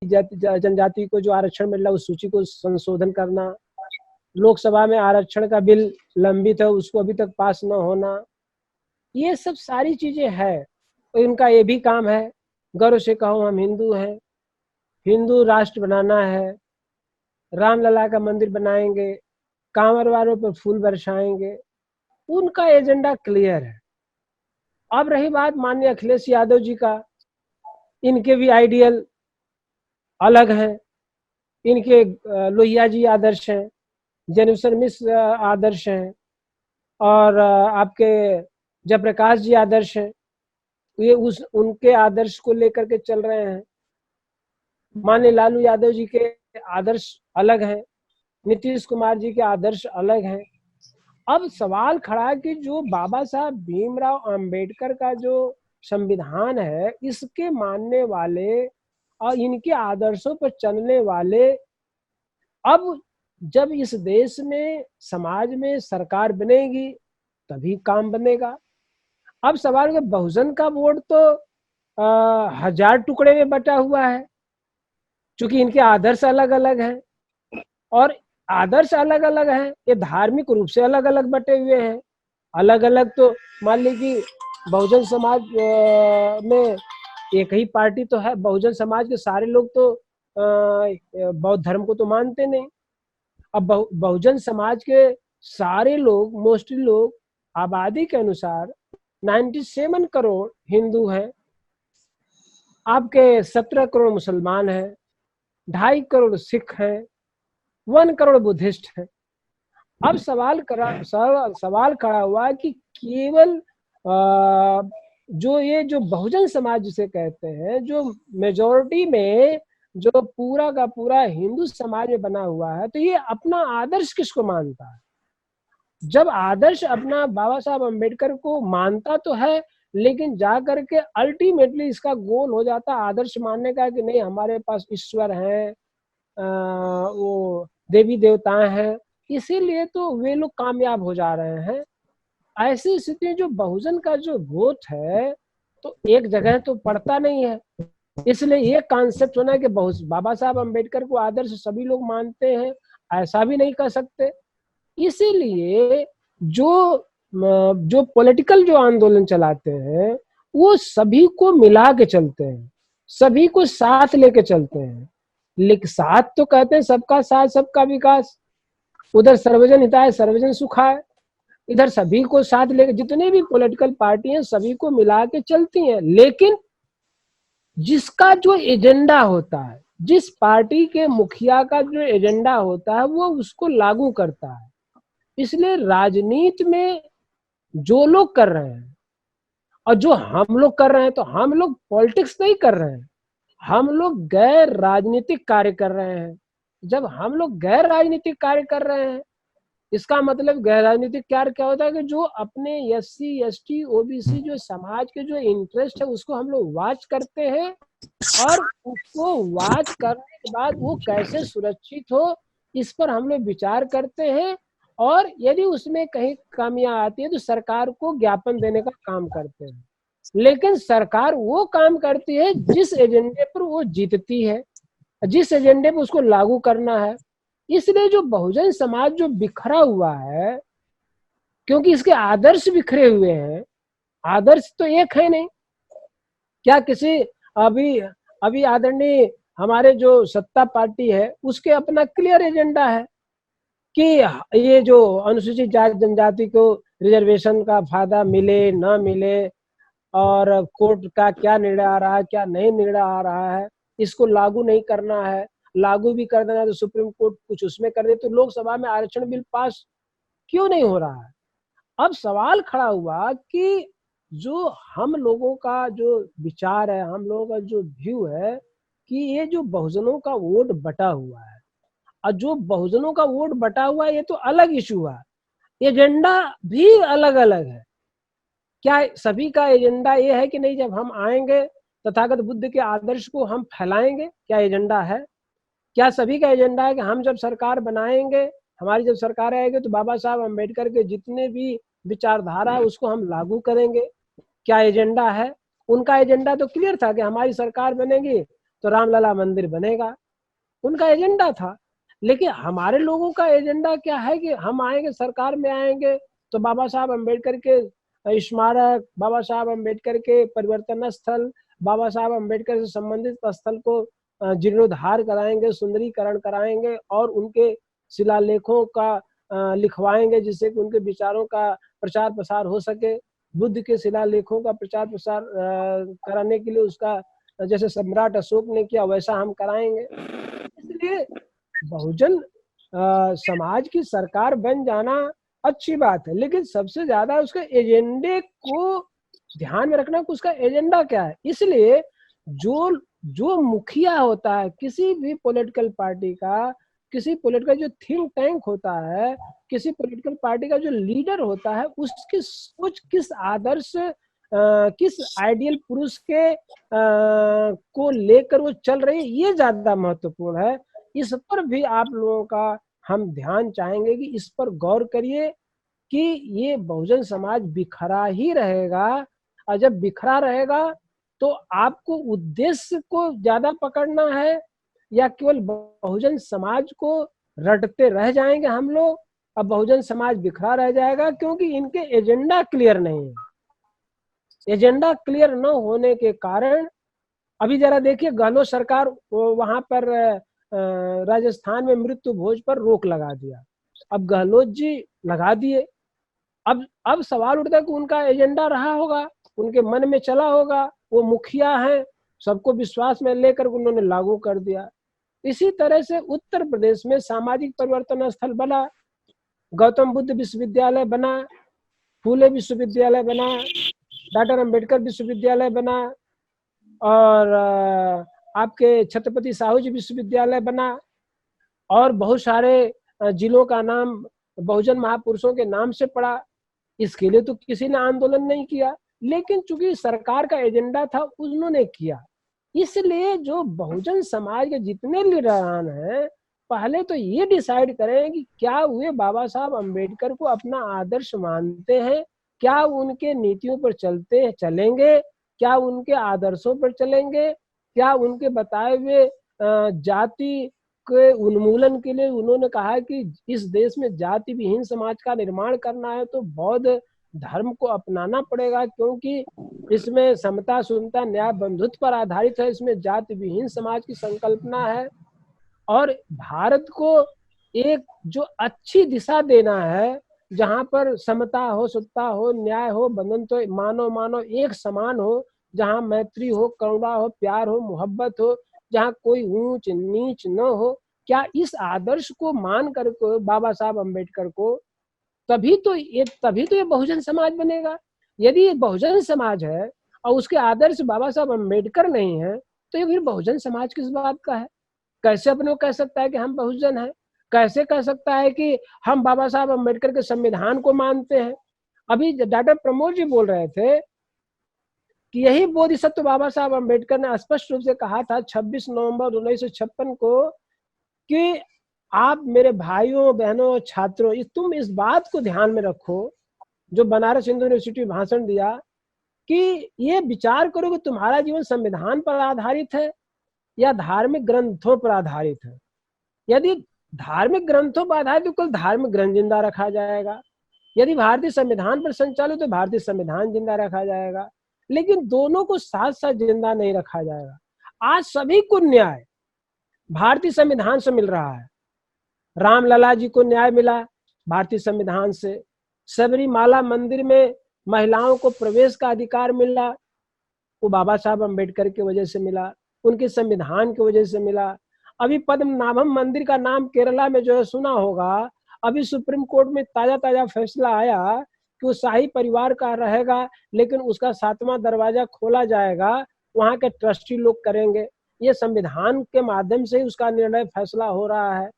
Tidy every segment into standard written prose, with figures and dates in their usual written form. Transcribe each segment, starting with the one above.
जनजाति को जो आरक्षण मिल रहा है उस सूची को संशोधन करना, लोकसभा में आरक्षण का बिल लंबित है उसको अभी तक पास न होना, ये सब सारी चीजें है। तो इनका ये भी काम है, गर्व से कहो हम हिंदू हैं, हिंदू राष्ट्र बनाना है, रामलला का मंदिर बनाएंगे, कांवर वालों पर फूल बरसाएंगे, उनका एजेंडा क्लियर है। अब रही बात माननीय अखिलेश यादव जी का, इनके भी आइडियल अलग हैं, इनके लोहिया जी आदर्श हैं, जनेश्वर मिश्र आदर्श हैं, और आपके जयप्रकाश जी आदर्श हैं, ये उनके आदर्श को लेकर के चल रहे हैं। माननीय लालू यादव जी के आदर्श अलग हैं, नीतीश कुमार जी के आदर्श अलग हैं। अब सवाल खड़ा है कि जो बाबा साहब भीमराव अंबेडकर का जो संविधान है, इसके मानने वाले और इनके आदर्शों पर चलने वाले, अब जब इस देश में समाज में सरकार बनेगी तभी काम बनेगा। अब सवाल है बहुजन का वोट तो 1000 टुकड़े में बटा हुआ है, क्योंकि इनके आदर्श अलग अलग हैं, और आदर्श अलग अलग हैं, ये धार्मिक रूप से अलग अलग बटे हुए हैं। अलग अलग तो मान लीजिए बहुजन समाज में एक ही पार्टी तो है, बहुजन समाज के सारे लोग तो बौद्ध धर्म को तो मानते नहीं। अब बहुजन समाज के सारे लोग, मोस्टली लोग, आबादी के अनुसार 97 करोड़ हिंदू हैं, आपके 17 करोड़ मुसलमान हैं, 2.5 करोड़ सिख हैं, 1 करोड़ बुद्धिस्ट हैं। अब सवाल खड़ा हुआ कि केवल जो बहुजन समाज जिसे कहते हैं, जो मेजॉरिटी में जो पूरा का पूरा हिंदू समाज में बना हुआ है, तो ये अपना आदर्श किसको मानता है? जब आदर्श अपना बाबा साहब अम्बेडकर को मानता तो है, लेकिन जा करके अल्टीमेटली इसका गोल हो जाता आदर्श मानने का कि नहीं हमारे पास ईश्वर है, वो देवी देवताएं हैं, इसीलिए तो वे लोग कामयाब हो जा रहे हैं। ऐसी स्थिति जो बहुजन का जो वोट है तो एक जगह तो पड़ता नहीं है, इसलिए ये कॉन्सेप्ट होना है कि बाबा साहब अम्बेडकर को आदर्श सभी लोग मानते हैं, ऐसा भी नहीं कर सकते। इसीलिए जो पॉलिटिकल जो आंदोलन चलाते हैं वो सभी को मिला के चलते हैं, सभी को साथ लेके चलते हैं। लेकिन साथ तो कहते हैं सबका साथ सबका विकास, उधर सर्वजन हिताय सर्वजन सुखाय, इधर सभी को साथ लेके जितने भी पॉलिटिकल पार्टी हैं सभी को मिला के चलती हैं। लेकिन जिसका जो एजेंडा होता है, जिस पार्टी के मुखिया का जो एजेंडा होता है वो उसको लागू करता है। इसलिए राजनीति में जो लोग कर रहे हैं और जो हम लोग कर रहे हैं, तो हम लोग पॉलिटिक्स नहीं कर रहे हैं, हम लोग गैर राजनीतिक कार्य कर रहे हैं। जब हम लोग गैर राजनीतिक कार्य कर रहे हैं, इसका मतलब गैर राजनीतिक कार्य क्या होता है कि जो अपने SC ST OBC जो समाज के जो इंटरेस्ट है उसको हम लोग वॉच करते हैं, और उसको वॉच करने के बाद वो कैसे सुरक्षित हो इस पर हम लोग विचार करते हैं, और यदि उसमें कहीं कमियां आती है तो सरकार को ज्ञापन देने का काम करते हैं। लेकिन सरकार वो काम करती है जिस एजेंडे पर वो जीतती है, जिस एजेंडे पर उसको लागू करना है। इसलिए जो बहुजन समाज जो बिखरा हुआ है, क्योंकि इसके आदर्श बिखरे हुए हैं, आदर्श तो एक है नहीं। क्या किसी अभी आदरणीय हमारे जो सत्ता पार्टी है उसके अपना क्लियर एजेंडा है कि ये जो अनुसूचित जाति जनजाति को रिजर्वेशन का फायदा मिले ना मिले, और कोर्ट का क्या निर्णय आ रहा है क्या नहीं निर्णय आ रहा है, इसको लागू नहीं करना है, लागू भी कर देना है तो सुप्रीम कोर्ट कुछ उसमें कर दे, तो लोकसभा में आरक्षण बिल पास क्यों नहीं हो रहा है? अब सवाल खड़ा हुआ कि जो हम लोगों का जो विचार है, हम लोगों का जो व्यू है कि ये जो बहुजनों का वोट बटा हुआ है, और जो बहुजनों का वोट बटा हुआ है ये तो अलग इशू है, एजेंडा भी अलग अलग है। क्या सभी का एजेंडा ये है कि नहीं जब हम आएंगे तथागत बुद्ध के आदर्श को हम फैलाएंगे, क्या एजेंडा है? क्या सभी का एजेंडा है कि हम जब सरकार बनाएंगे, हमारी जब सरकार आएगी तो बाबा साहब अम्बेडकर के जितने भी विचारधारा है उसको हम लागू करेंगे? क्या एजेंडा है? उनका एजेंडा तो क्लियर था कि हमारी सरकार बनेगी तो रामलला मंदिर बनेगा, उनका एजेंडा था। लेकिन हमारे लोगों का एजेंडा क्या है कि हम आएंगे, सरकार में आएंगे तो बाबा साहब अम्बेडकर के स्मारक, बाबा साहब अम्बेडकर के परिवर्तन स्थल, बाबा साहब अम्बेडकर से संबंधित स्थल को जीर्णोद्धार कराएंगे, सुंदरीकरण कराएंगे और उनके शिलालेखों का लिखवाएंगे, जिससे कि उनके विचारों का प्रचार प्रसार हो सके। बुद्ध के शिलालेखों का प्रचार प्रसार कराने के लिए उसका जैसे सम्राट अशोक ने किया वैसा हम कराएंगे। इसलिए बहुजन समाज की सरकार बन जाना अच्छी बात है, लेकिन सबसे ज्यादा उसके एजेंडे को ध्यान में रखना कि उसका एजेंडा क्या है। इसलिए जो जो मुखिया होता है किसी भी पॉलिटिकल पार्टी का, किसी पॉलिटिकल जो थिंक टैंक होता है, किसी पॉलिटिकल पार्टी का जो लीडर होता है, उसकी सोच किस आदर्श किस आइडियल पुरुष के को लेकर वो चल रही है, ये ज्यादा महत्वपूर्ण है। इस पर भी आप लोगों का हम ध्यान चाहेंगे कि इस पर गौर करिए कि ये बहुजन समाज बिखरा ही रहेगा, और जब बिखरा रहेगा तो आपको उद्देश्य को ज्यादा पकड़ना है या केवल बहुजन समाज को रटते रह जाएंगे हम लोग, अब बहुजन समाज बिखरा रह जाएगा क्योंकि इनके एजेंडा क्लियर नहीं है। एजेंडा क्लियर न होने के कारण अभी जरा देखिए, गहलोत सरकार वहां पर राजस्थान में मृत्यु भोज पर रोक लगा दिया। अब गहलोत जी लगा दिए, अब सवाल उठता है कि उनका एजेंडा रहा होगा, उनके मन में चला होगा, वो मुखिया हैं, सबको विश्वास में लेकर उन्होंने लागू कर दिया। इसी तरह से उत्तर प्रदेश में सामाजिक परिवर्तन स्थल बना, गौतम बुद्ध विश्वविद्यालय बना, फूले विश्वविद्यालय बना, डॉक्टर अंबेडकर विश्वविद्यालय बना, और आपके छत्रपति साहू जी विश्वविद्यालय बना, और बहुत सारे जिलों का नाम बहुजन महापुरुषों के नाम से पड़ा। इसके लिए तो किसी ने आंदोलन नहीं किया, लेकिन चूंकि सरकार का एजेंडा था उन्होंने किया। इसलिए जो बहुजन समाज के जितने लीडरान हैं, पहले तो ये डिसाइड करें कि क्या वे बाबा साहब अम्बेडकर को अपना आदर्श मानते हैं, क्या उनके नीतियों पर चलेंगे, क्या उनके आदर्शों पर चलेंगे, क्या उनके बताए हुए जाति के उन्मूलन के लिए उन्होंने कहा कि इस देश में जाति विहीन समाज का निर्माण करना है तो बौद्ध धर्म को अपनाना पड़ेगा, क्योंकि इसमें समता, सुनता, न्याय, बंधुत्व पर आधारित है, इसमें जाति विहीन समाज की संकल्पना है। और भारत को एक जो अच्छी दिशा देना है, जहां पर समता हो, सत्ता हो, न्याय हो, बंधुत्व, मानव एक समान हो, जहां मैत्री हो, करुणा हो, प्यार हो, मोहब्बत हो, जहां कोई ऊंच नीच न हो। क्या इस आदर्श को मान कर बाबा साहब अम्बेडकर को, तभी तो ये बहुजन समाज बनेगा। यदि ये बहुजन समाज है और उसके आदर्श बाबा साहब अम्बेडकर नहीं है, तो ये फिर बहुजन समाज किस बात का है? कैसे अपने को कह सकता है कि हम बहुजन हैं? कैसे कह सकता है कि हम बाबा साहब अम्बेडकर के संविधान को मानते हैं? अभी डॉक्टर प्रमोद जी बोल रहे थे कि यही बोधिसत्व बाबा साहब अम्बेडकर ने स्पष्ट रूप से कहा था 26 नवंबर 1956 को कि आप मेरे भाइयों, बहनों, छात्रों, तुम इस बात को ध्यान में रखो, जो बनारस हिंदू यूनिवर्सिटी भाषण दिया, कि ये विचार करो कि तुम्हारा जीवन संविधान पर आधारित है या धार्मिक ग्रंथों पर आधारित है। यदि धार्मिक ग्रंथों पर आधारित, तो कुल धार्मिक ग्रंथ जिंदा रखा जाएगा। यदि भारतीय संविधान पर संचालित, तो भारतीय संविधान जिंदा रखा जाएगा। लेकिन दोनों को साथ साथ जिंदा नहीं रखा जाएगा। आज सभी को न्याय भारतीय संविधान से मिल रहा है। रामलला जी को न्याय मिला भारतीय संविधान से, सबरीमाला मंदिर में महिलाओं को प्रवेश का अधिकार मिला, वो बाबा साहब अम्बेडकर की वजह से मिला, उनके संविधान की वजह से मिला। अभी पद्मनाभम मंदिर का नाम केरला में जो है सुना होगा, अभी सुप्रीम कोर्ट में ताजा फैसला आया कि वो शाही परिवार का रहेगा, लेकिन उसका 7वां दरवाजा खोला जाएगा, वहां के ट्रस्टी लोग करेंगे। ये संविधान के माध्यम से उसका निर्णय फैसला हो रहा है।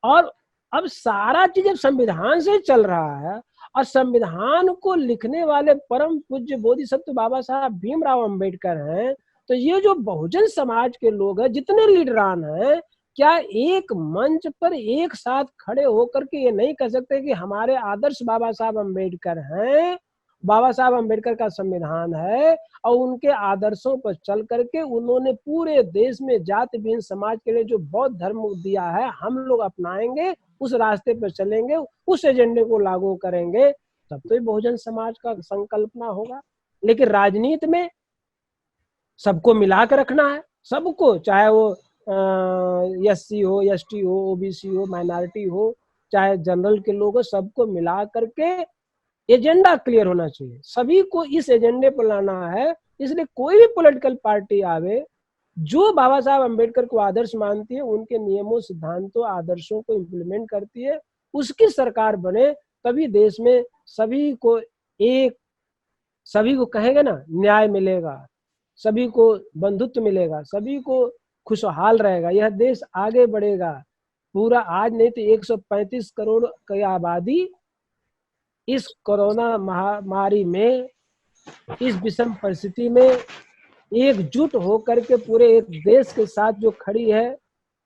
और अब सारा चीज जब संविधान से चल रहा है, और संविधान को लिखने वाले परम पूज्य बोधिसत्व बाबा साहब भीमराव अंबेडकर हैं, तो ये जो बहुजन समाज के लोग हैं, जितने लीडरान हैं, क्या एक मंच पर एक साथ खड़े होकर के ये नहीं कह सकते कि हमारे आदर्श बाबा साहब अंबेडकर हैं बाबा साहब अम्बेडकर का संविधान है और उनके आदर्शों पर चल करके उन्होंने पूरे देश में जाति विहीन समाज के लिए जो बौद्ध धर्म दिया है, हम लोग अपनाएंगे, उस रास्ते पर चलेंगे, उस एजेंडे को लागू करेंगे, तब तो ये बहुजन समाज का संकल्पना होगा। लेकिन राजनीति में सबको मिला कर रखना है, सबको, चाहे वो एससी हो, एसटी हो, ओबीसी हो, माइनॉरिटी हो, चाहे जनरल के लोग हो, सबको मिला करके एजेंडा क्लियर होना चाहिए, सभी को इस एजेंडे पर लाना है। इसलिए कोई भी पॉलिटिकल पार्टी आवे जो बाबा साहब अम्बेडकर को आदर्श मानती है, उनके नियमों, सिद्धांतों, आदर्शों को इम्प्लीमेंट करती है, उसकी सरकार बने, तभी देश में सभी को सभी को कहेंगे ना न्याय मिलेगा, सभी को बंधुत्व मिलेगा, सभी को खुशहाल रहेगा, यह देश आगे बढ़ेगा। पूरा आज नहीं तो 135 करोड़ की आबादी इस कोरोना महामारी में, इस विषम परिस्थिति में एकजुट होकर के पूरे एक देश के साथ जो खड़ी है,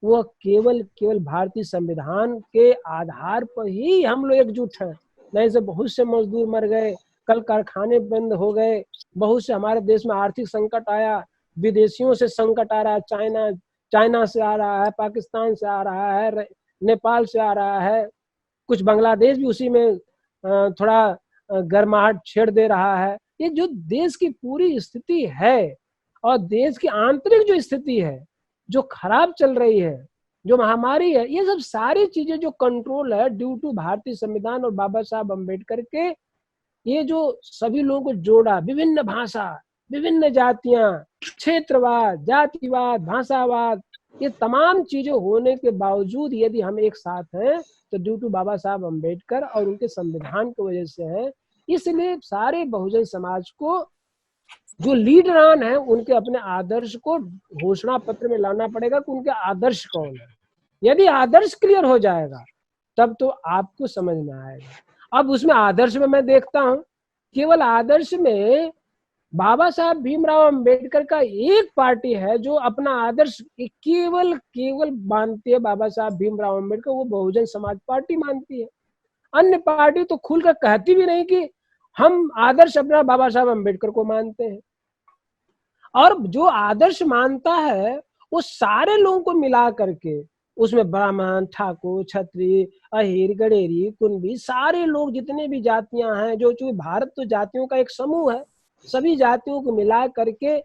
वो केवल भारतीय संविधान के आधार पर ही हम लोग एकजुट हैं। नहीं से बहुत से मजदूर मर गए, कल कारखाने बंद हो गए, बहुत से हमारे देश में आर्थिक संकट आया, विदेशियों से संकट आ रहा है, चाइना से आ रहा है, पाकिस्तान से आ रहा है, नेपाल से आ रहा है, कुछ बांग्लादेश भी उसी में थोड़ा गर्माहट छेड़ दे रहा है। ये जो देश की पूरी स्थिति है और देश की आंतरिक जो स्थिति है जो खराब चल रही है, जो महामारी है, ये सब सारी चीजें जो कंट्रोल है ड्यू टू भारतीय संविधान और बाबा साहब अम्बेडकर के, ये जो सभी लोगों को जोड़ा, विभिन्न भाषा, विभिन्न जातियां, क्षेत्रवाद, जातिवाद, भाषावाद, ये तमाम चीजें होने के बावजूद यदि हम एक साथ हैं तो ड्यू टू बाबा साहब अम्बेडकर और उनके संविधान की वजह से है। इसलिए सारे बहुजन समाज को जो लीडरान है उनके अपने आदर्श को घोषणा पत्र में लाना पड़ेगा कि उनके आदर्श कौन है। यदि आदर्श क्लियर हो जाएगा तब तो आपको समझ में आएगा। अब उसमें आदर्श में मैं देखता हूं केवल आदर्श में बाबा साहब भीमराव अंबेडकर का एक पार्टी है जो अपना आदर्श केवल मानती है, बाबा साहब भीमराव अंबेडकर, वो बहुजन समाज पार्टी मानती है। अन्य पार्टी तो खुलकर कहती भी नहीं कि हम आदर्श अपना बाबा साहब अंबेडकर को मानते हैं। और जो आदर्श मानता है वो सारे लोगों को मिला करके, उसमें ब्राह्मण, ठाकुर, क्षत्रिय, अहीर, गडेरी, कुंभी, सारे लोग जितने भी जातियां हैं, जो चूंकि भारत तो जातियों का एक समूह है, सभी जातियों को मिला करके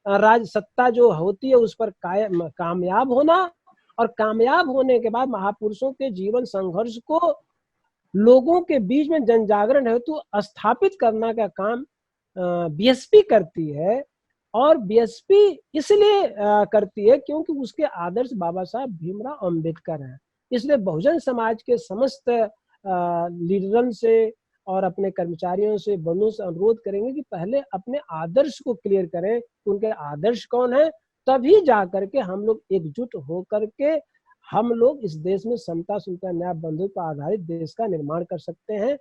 राज सत्ता जो होती है उस पर कामयाब होना, और कामयाब होने के बाद महापुरुषों के जीवन संघर्ष को लोगों के बीच में जन जागरण हेतु स्थापित करना का काम बीएसपी करती है। और बीएसपी इसलिए करती है क्योंकि उसके आदर्श बाबा साहब भीमराव अंबेडकर हैं। इसलिए बहुजन समाज के समस्त लीडरों से और अपने कर्मचारियों से, बंधुओं से अनुरोध करेंगे कि पहले अपने आदर्श को क्लियर करें, उनके आदर्श कौन है, तभी जा करके हम लोग एकजुट हो करके हम लोग इस देश में समता, सुनता, न्याय, बंधुत्व पर आधारित देश का निर्माण कर सकते हैं।